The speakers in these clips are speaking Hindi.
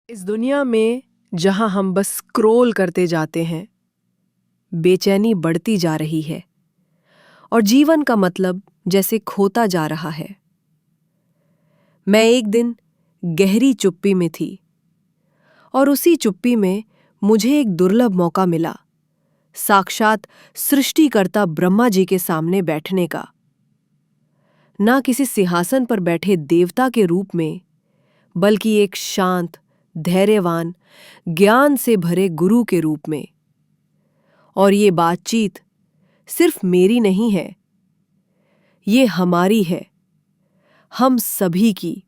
इस दुनिया में जहां हम बस स्क्रॉल करते जाते हैं, बेचैनी बढ़ती जा रही है और जीवन का मतलब जैसे खोता जा रहा है। मैं एक दिन गहरी चुप्पी में थी और उसी चुप्पी में मुझे एक दुर्लभ मौका मिला, साक्षात सृष्टिकर्ता ब्रह्मा जी के सामने बैठने का। ना किसी सिंहासन पर बैठे देवता के रूप में, बल्कि एक शांत, धैर्यवान, ज्ञान से भरे गुरु के रूप में। और ये बातचीत सिर्फ मेरी नहीं है, ये हमारी है, हम सभी की।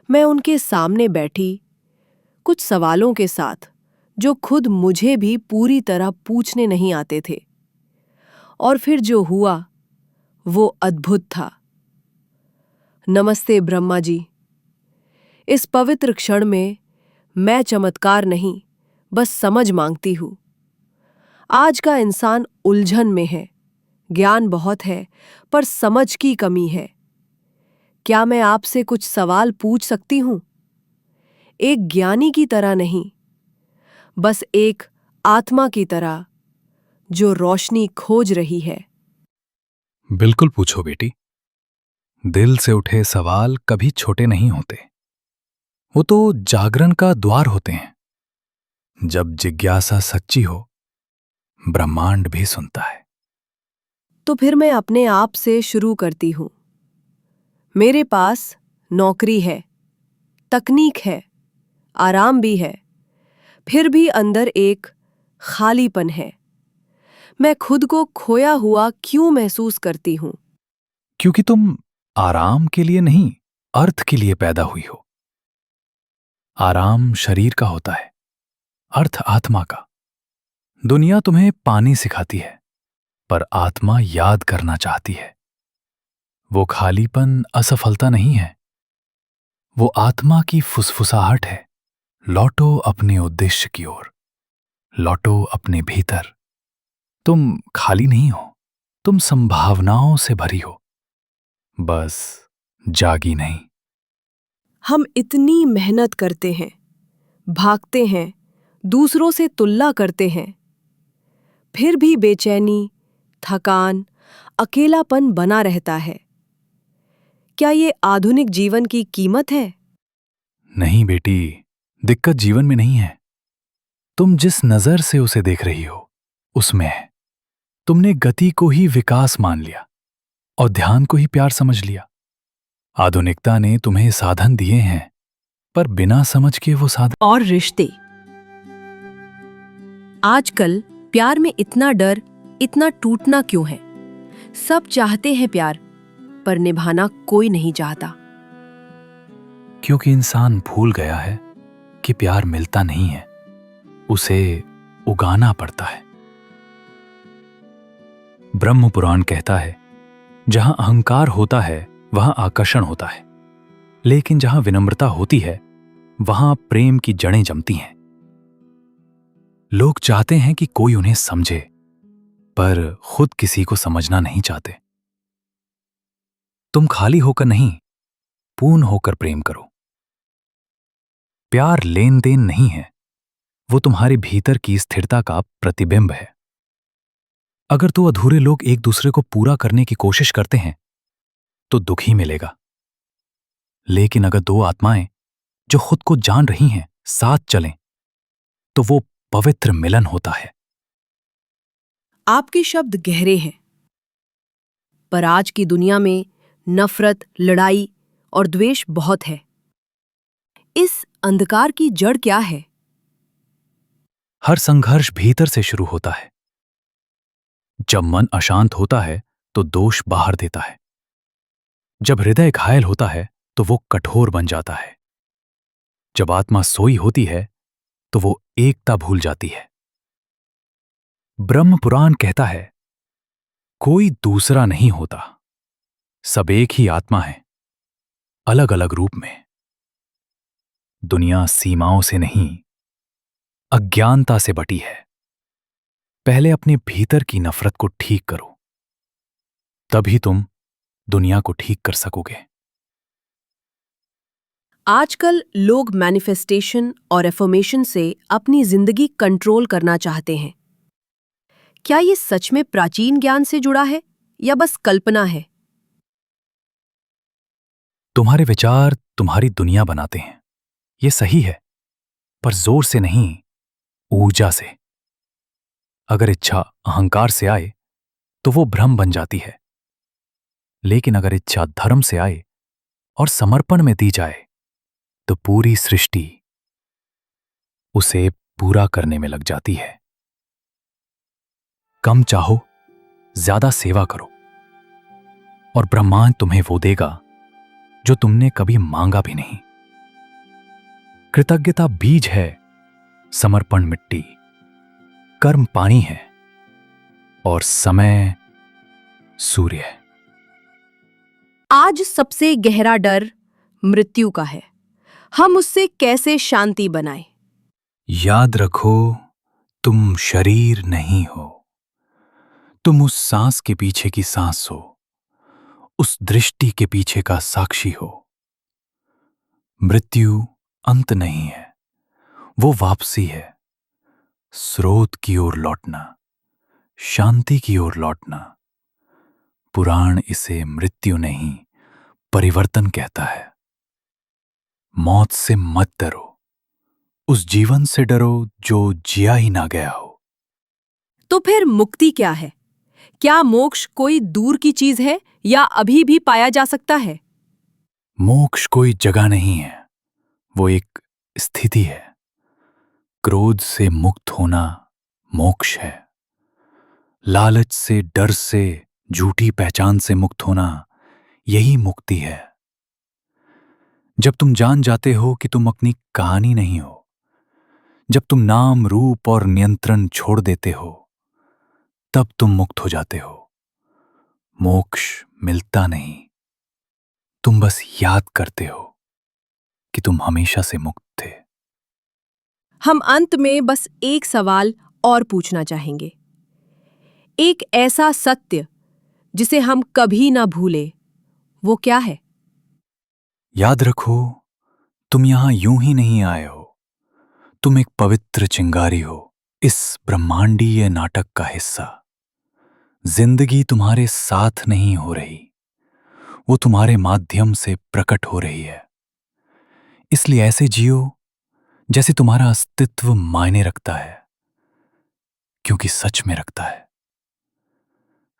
मैं उनके सामने बैठी, कुछ सवालों के साथ जो खुद मुझे भी पूरी तरह पूछने नहीं आते थे। और फिर जो हुआ वो अद्भुत था। नमस्ते ब्रह्मा जी। इस पवित्र क्षण में मैं चमत्कार नहीं, बस समझ मांगती हूं। आज का इंसान उलझन में है, ज्ञान बहुत है पर समझ की कमी है। क्या मैं आपसे कुछ सवाल पूछ सकती हूं? एक ज्ञानी की तरह नहीं, बस एक आत्मा की तरह जो रोशनी खोज रही है। बिल्कुल पूछो बेटी। दिल से उठे सवाल कभी छोटे नहीं होते। वो तो जागरण का द्वार होते हैं। जब जिज्ञासा सच्ची हो, ब्रह्मांड भी सुनता है। तो फिर मैं अपने आप से शुरू करती हूं। मेरे पास नौकरी है, तकनीक है, आराम भी है, फिर भी अंदर एक खालीपन है। मैं खुद को खोया हुआ क्यों महसूस करती हूं? क्योंकि तुम आराम के लिए नहीं, अर्थ के लिए पैदा हुई हो। आराम शरीर का होता है, अर्थ आत्मा का। दुनिया तुम्हें पानी सिखाती है, पर आत्मा याद करना चाहती है। वो खालीपन असफलता नहीं है, वो आत्मा की फुसफुसाहट है। लौटो अपने उद्देश्य की ओर, लौटो अपने भीतर। तुम खाली नहीं हो, तुम संभावनाओं से भरी हो, बस जागी नहीं। हम इतनी मेहनत करते हैं, भागते हैं, दूसरों से तुलना करते हैं, फिर भी बेचैनी, थकान, अकेलापन बना रहता है। क्या ये आधुनिक जीवन की कीमत है? नहीं बेटी, दिक्कत जीवन में नहीं है। तुम जिस नजर से उसे देख रही हो, उसमें है। तुमने गति को ही विकास मान लिया और ध्यान को ही प्यार समझ लिया। आधुनिकता ने तुम्हें साधन दिए हैं, पर बिना समझ के वो साधन। और रिश्ते, आजकल प्यार में इतना डर, इतना टूटना क्यों है? सब चाहते हैं प्यार, पर निभाना कोई नहीं चाहता। क्योंकि इंसान भूल गया है कि प्यार मिलता नहीं है, उसे उगाना पड़ता है। ब्रह्म पुराण कहता है, जहां अहंकार होता है वहां आकर्षण होता है, लेकिन जहां विनम्रता होती है वहां प्रेम की जड़ें जमती हैं। लोग चाहते हैं कि कोई उन्हें समझे, पर खुद किसी को समझना नहीं चाहते। तुम खाली होकर नहीं, पूर्ण होकर प्रेम करो। प्यार लेन देन नहीं है, वो तुम्हारे भीतर की स्थिरता का प्रतिबिंब है। अगर दो अधूरे लोग एक दूसरे को पूरा करने की कोशिश करते हैं तो दुख ही मिलेगा। लेकिन अगर दो आत्माएं जो खुद को जान रही हैं साथ चलें, तो वो पवित्र मिलन होता है। आपके शब्द गहरे हैं, पर आज की दुनिया में नफरत, लड़ाई और द्वेष बहुत है। इस अंधकार की जड़ क्या है? हर संघर्ष भीतर से शुरू होता है। जब मन अशांत होता है तो दोष बाहर देता है। जब हृदय घायल होता है तो वो कठोर बन जाता है। जब आत्मा सोई होती है तो वो एकता भूल जाती है। ब्रह्म पुराण कहता है, कोई दूसरा नहीं होता, सब एक ही आत्मा है, अलग अलग रूप में। दुनिया सीमाओं से नहीं, अज्ञानता से बटी है। पहले अपने भीतर की नफरत को ठीक करो, तभी तुम दुनिया को ठीक कर सकोगे। आजकल लोग मैनिफेस्टेशन और एफर्मेशन से अपनी जिंदगी कंट्रोल करना चाहते हैं। क्या ये सच में प्राचीन ज्ञान से जुड़ा है या बस कल्पना है? तुम्हारे विचार तुम्हारी दुनिया बनाते हैं, ये सही है, पर जोर से नहीं, ऊर्जा से। अगर इच्छा अहंकार से आए तो वो भ्रम बन जाती है, लेकिन अगर इच्छा धर्म से आए और समर्पण में दी जाए तो पूरी सृष्टि उसे पूरा करने में लग जाती है। कम चाहो, ज्यादा सेवा करो, और ब्रह्मांड तुम्हें वो देगा जो तुमने कभी मांगा भी नहीं। कृतज्ञता बीज है, समर्पण मिट्टी, कर्म पानी है और समय सूर्य है। आज सबसे गहरा डर मृत्यु का है। हम उससे कैसे शांति बनाएं? याद रखो, तुम शरीर नहीं हो। तुम उस सांस के पीछे की सांस हो, उस दृष्टि के पीछे का साक्षी हो। मृत्यु अंत नहीं है, वो वापसी है, स्रोत की ओर लौटना, शांति की ओर लौटना। पुराण इसे मृत्यु नहीं, परिवर्तन कहता है। मौत से मत डरो, उस जीवन से डरो जो जिया ही ना गया हो। तो फिर मुक्ति क्या है? क्या मोक्ष कोई दूर की चीज है या अभी भी पाया जा सकता है? मोक्ष कोई जगह नहीं है, वो एक स्थिति है। क्रोध से मुक्त होना मोक्ष है। लालच से, डर से, झूठी पहचान से मुक्त होना, यही मुक्ति है। जब तुम जान जाते हो कि तुम अपनी कहानी नहीं हो, जब तुम नाम रूप और नियंत्रण छोड़ देते हो, तब तुम मुक्त हो जाते हो। मोक्ष मिलता नहीं, तुम बस याद करते हो कि तुम हमेशा से मुक्त थे। हम अंत में बस एक सवाल और पूछना चाहेंगे। एक ऐसा सत्य जिसे हम कभी ना भूले, वो क्या है? याद रखो, तुम यहां यूं ही नहीं आए हो। तुम एक पवित्र चिंगारी हो, इस ब्रह्मांडीय नाटक का हिस्सा। जिंदगी तुम्हारे साथ नहीं हो रही, वो तुम्हारे माध्यम से प्रकट हो रही है। इसलिए ऐसे जियो जैसे तुम्हारा अस्तित्व मायने रखता है, क्योंकि सच में रखता है।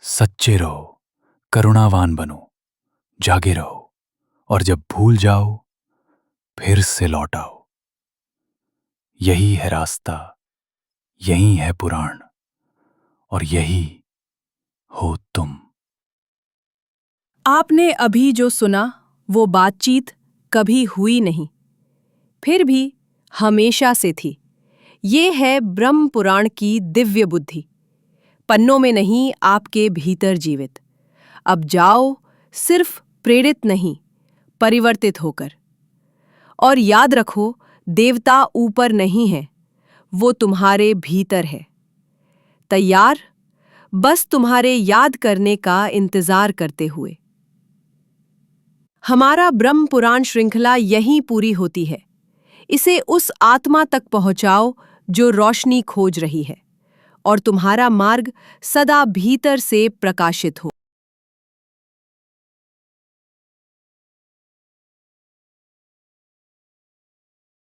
सच्चे रहो, करुणावान बनो, जागे रहो, और जब भूल जाओ फिर से लौट आओ। यही है रास्ता, यही है पुराण, और यही हो तुम। आपने अभी जो सुना वो बातचीत कभी हुई नहीं, फिर भी हमेशा से थी। ये है ब्रह्म पुराण की दिव्य बुद्धि, पन्नों में नहीं, आपके भीतर जीवित। अब जाओ, सिर्फ प्रेरित नहीं, परिवर्तित होकर। और याद रखो, देवता ऊपर नहीं है, वो तुम्हारे भीतर है। तैयार, बस तुम्हारे याद करने का इंतजार करते हुए। हमारा ब्रह्म पुराण श्रृंखला यहीं पूरी होती है। इसे उस आत्मा तक पहुंचाओ जो रोशनी खोज रही है, और तुम्हारा मार्ग सदा भीतर से प्रकाशित हो।